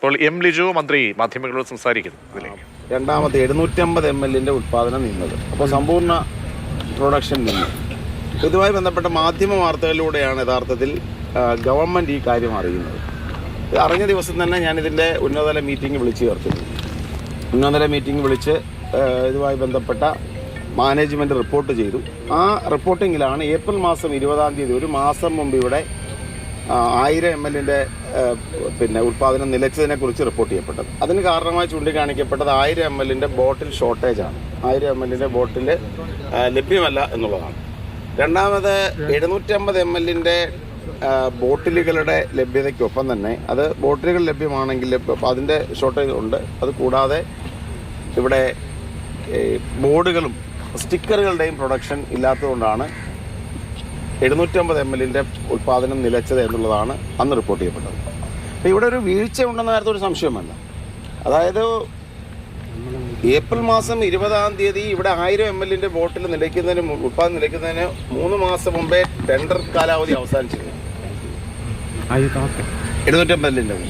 ഇപ്പോൾ എം ലിജു മന്ത്രി മാധ്യമങ്ങളോട് സംസാരിക്കുന്നു. രണ്ടാമത്തെ 750 ml ഉൽപ്പാദനം നിന്നത്. അപ്പോൾ സമ്പൂർണ്ണ പ്രൊഡക്ഷൻ നിന്നു. ഇതുമായി ബന്ധപ്പെട്ട മാധ്യമ വാർത്തകളിലൂടെയാണ് യഥാർത്ഥത്തിൽ ഗവൺമെൻറ് ഈ കാര്യം അറിയുന്നത്. ഇത് അറിഞ്ഞ ദിവസം തന്നെ ഞാനിതിൻ്റെ ഉന്നതതല മീറ്റിംഗ് വിളിച്ച് ചേർത്തിരുന്നു. ഉന്നതതല മീറ്റിംഗ് വിളിച്ച് ഇതുമായി ബന്ധപ്പെട്ട മാനേജ്മെൻറ്റ് റിപ്പോർട്ട് ചെയ്തു. ആ റിപ്പോർട്ടിങ്ങിലാണ് ഏപ്രിൽ മാസം 20-ാം തീയതി, ഒരു മാസം മുമ്പ് ഇവിടെ 1000 ml ഉൽപ്പാദനം നിലച്ചതിനെക്കുറിച്ച് റിപ്പോർട്ട് ചെയ്യപ്പെട്ടത്. അതിന് കാരണമായി ചൂണ്ടിക്കാണിക്കപ്പെട്ടത് 1000 ml ബോട്ടിൽ ഷോർട്ടേജാണ്. 1000 ml ബോട്ടിൽ ലഭ്യമല്ല എന്നുള്ളതാണ്. രണ്ടാമത് 750 ml ബോട്ടിലുകളുടെ ലഭ്യതയ്ക്കൊപ്പം തന്നെ അത് ബോട്ടിലുകൾ ലഭ്യമാണെങ്കിൽ അതിൻ്റെ ഷോർട്ടേജ് ഉണ്ട്. അത് കൂടാതെ ഇവിടെ ബോർഡുകളും സ്റ്റിക്കറുകളുടെയും പ്രൊഡക്ഷൻ ഇല്ലാത്തതുകൊണ്ടാണ് 750 ml ഉൽപ്പാദനം നിലച്ചത് എന്നുള്ളതാണ് അന്ന് റിപ്പോർട്ട് ചെയ്യപ്പെട്ടത്. അപ്പോൾ ഇവിടെ ഒരു വീഴ്ച ഉണ്ടെന്ന കാര്യത്തിൽ ഒരു സംശയമല്ല. അതായത് ഏപ്രിൽ മാസം 20-ാം തീയതി ഇവിടെ 1000 ml ബോട്ടിൽ ഉൽപ്പാദനം നിലയ്ക്കുന്നതിന് 3 മാസം മുമ്പേ ടെൻഡർ കാലാവധി അവസാനിച്ചിരുന്നു. 750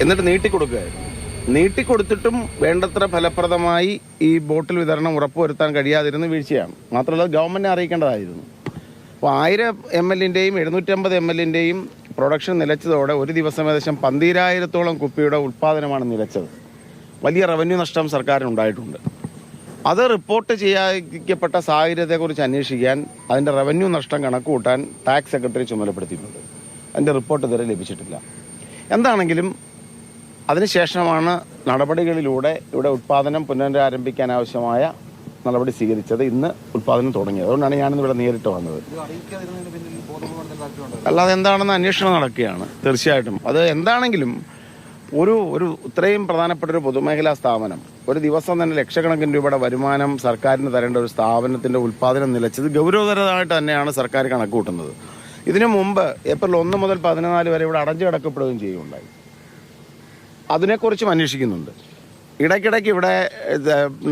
എന്നിട്ട് നീട്ടിക്കൊടുക്കുകയായിരുന്നു. നീട്ടിക്കൊടുത്തിട്ടും വേണ്ടത്ര ഫലപ്രദമായി ഈ ബോട്ടിൽ വിതരണം ഉറപ്പുവരുത്താൻ കഴിയാതിരുന്ന വീഴ്ചയാണ്. മാത്രമല്ല ഗവൺമെൻറ്റിനെ അറിയിക്കേണ്ടതായിരുന്നു. അപ്പോൾ 1000 ml 750 ml പ്രൊഡക്ഷൻ നിലച്ചതോടെ ഒരു ദിവസം ഏകദേശം 12,000-ഓളം കുപ്പിയുടെ ഉൽപ്പാദനമാണ് നിലച്ചത്. വലിയ റവന്യൂ നഷ്ടം സർക്കാരിനുണ്ടായിട്ടുണ്ട്. അത് റിപ്പോർട്ട് ചെയ്യിക്കപ്പെട്ട സാഹചര്യത്തെക്കുറിച്ച് അന്വേഷിക്കാൻ അതിൻ്റെ റവന്യൂ നഷ്ടം കണക്ക് കൂട്ടാൻ ടാക്സ് സെക്രട്ടറി ചുമതലപ്പെടുത്തിയിട്ടുണ്ട്. അതിൻ്റെ റിപ്പോർട്ട് ഇതുവരെ ലഭിച്ചിട്ടില്ല. എന്താണെങ്കിലും അതിനുശേഷമാണ് നടപടികളിലൂടെ ഇവിടെ ഉൽപ്പാദനം പുനരാരംഭിക്കാൻ ആവശ്യമായ നടപടി സ്വീകരിച്ചത്. ഇന്ന് ഉൽപ്പാദനം തുടങ്ങിയത്. അതുകൊണ്ടാണ് ഞാനിന്ന് ഇവിടെ നേരിട്ട് വന്നത്. അല്ലാതെ എന്താണെന്ന് അന്വേഷണം നടക്കുകയാണ്. തീർച്ചയായിട്ടും അത് എന്താണെങ്കിലും ഒരു ഇത്രയും പ്രധാനപ്പെട്ട ഒരു പൊതുമേഖലാ സ്ഥാപനം ഒരു ദിവസം തന്നെ ലക്ഷക്കണക്കിന് രൂപയുടെ വരുമാനം സർക്കാരിന് തരേണ്ട ഒരു സ്ഥാപനത്തിൻ്റെ ഉൽപ്പാദനം നിലച്ചത് ഗൗരവതരമായിട്ട് തന്നെയാണ് സർക്കാർ കണക്ക് കൂട്ടുന്നത്. ഇതിനു മുമ്പ് ഏപ്രിൽ 1 മുതൽ 14 വരെ ഇവിടെ അടഞ്ഞു കിടക്കപ്പെടുകയും ചെയ്യുകയുണ്ടായി. അതിനെക്കുറിച്ചും അന്വേഷിക്കുന്നുണ്ട്. ഇടയ്ക്കിടയ്ക്ക് ഇവിടെ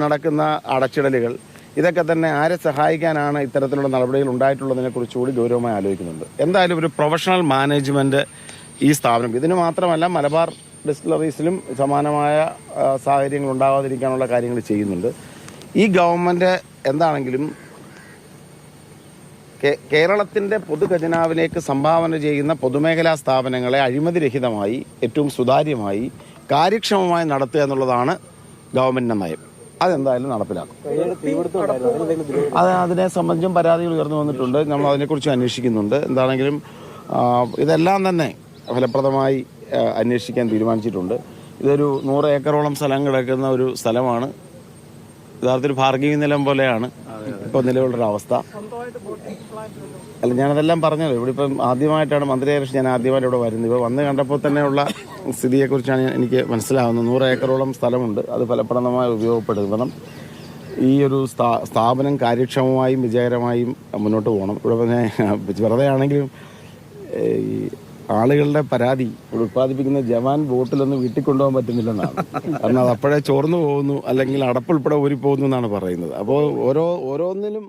നടക്കുന്ന അടച്ചിടലുകൾ ഇതൊക്കെ തന്നെ ആരെ സഹായിക്കാനാണ് ഇത്തരത്തിലുള്ള നടപടികൾ ഉണ്ടായിട്ടുള്ളതിനെക്കുറിച്ച് കൂടി ഗൗരവമായി ആലോചിക്കുന്നുണ്ട്. എന്തായാലും ഒരു പ്രൊഫഷണൽ മാനേജ്മെൻറ്റ് ഈ സ്ഥാപനം, ഇതിന് മാത്രമല്ല മലബാർ ഡിസ്റ്റിലറീസിലും സമാനമായ സാഹചര്യങ്ങൾ ഉണ്ടാകാതിരിക്കാനുള്ള കാര്യങ്ങൾ ചെയ്യുന്നുണ്ട്. ഈ ഗവൺമെൻറ് എന്താണെങ്കിലും കേരളത്തിൻ്റെ പൊതുഖജനാവിലേക്ക് സംഭാവന ചെയ്യുന്ന പൊതുമേഖലാ സ്ഥാപനങ്ങളെ അഴിമതിരഹിതമായി ഏറ്റവും സുതാര്യമായി കാര്യക്ഷമമായി നടത്തുക എന്നുള്ളതാണ് ഗവൺമെൻറ്റിൻ്റെ നയം. അതെന്തായാലും നടപ്പിലാക്കും. അതിനെ സംബന്ധിച്ചും പരാതികൾ ഉയർന്നു വന്നിട്ടുണ്ട്. നമ്മൾ അതിനെക്കുറിച്ച് അന്വേഷിക്കുന്നുണ്ട്. എന്താണെങ്കിലും ഇതെല്ലാം തന്നെ ഫലപ്രദമായി അന്വേഷിക്കാൻ തീരുമാനിച്ചിട്ടുണ്ട്. ഇതൊരു 100 ഏക്കറോളം സ്ഥലം കിടക്കുന്ന ഒരു സ്ഥലമാണ്. യഥാർത്ഥത്തിൽ പാർക്കിംഗ് നിലം പോലെയാണ് ഇപ്പോൾ നിലവിലുള്ളൊരവസ്ഥ. അല്ല, ഞാനതെല്ലാം പറഞ്ഞല്ലോ. ഇവിടെ ഇപ്പം ആദ്യമായിട്ടാണ് മന്ത്രിയായിട്ട് ഞാൻ ആദ്യമായിട്ട് ഇവിടെ വരുന്നത്. ഇപ്പോൾ വന്ന് കണ്ടപ്പോൾ തന്നെയുള്ള സ്ഥിതിയെക്കുറിച്ചാണ് എനിക്ക് മനസ്സിലാവുന്നത്. 100 ഏക്കറോളം സ്ഥലമുണ്ട്. അത് ഫലപ്രദമായി ഉപയോഗപ്പെടുത്തണം. ഈ ഒരു സ്ഥാപനം കാര്യക്ഷമമായും വിജയകരമായും മുന്നോട്ട് പോകണം. ഇവിടെ പിന്നെ വെറുതെ ആണെങ്കിലും ഈ ആളുകളുടെ പരാതി ഉൽപ്പാദിപ്പിക്കുന്ന ജവാൻ ബോട്ടിലൊന്നും വീട്ടിൽ കൊണ്ടുപോകാൻ പറ്റുന്നില്ലെന്നാണ്. കാരണം അത് അപ്പോഴേ ചോർന്നു പോകുന്നു, അല്ലെങ്കിൽ അടപ്പുൾപ്പെടെ ഊരിപ്പോകുന്നു എന്നാണ് പറയുന്നത്. അപ്പോൾ ഓരോന്നിലും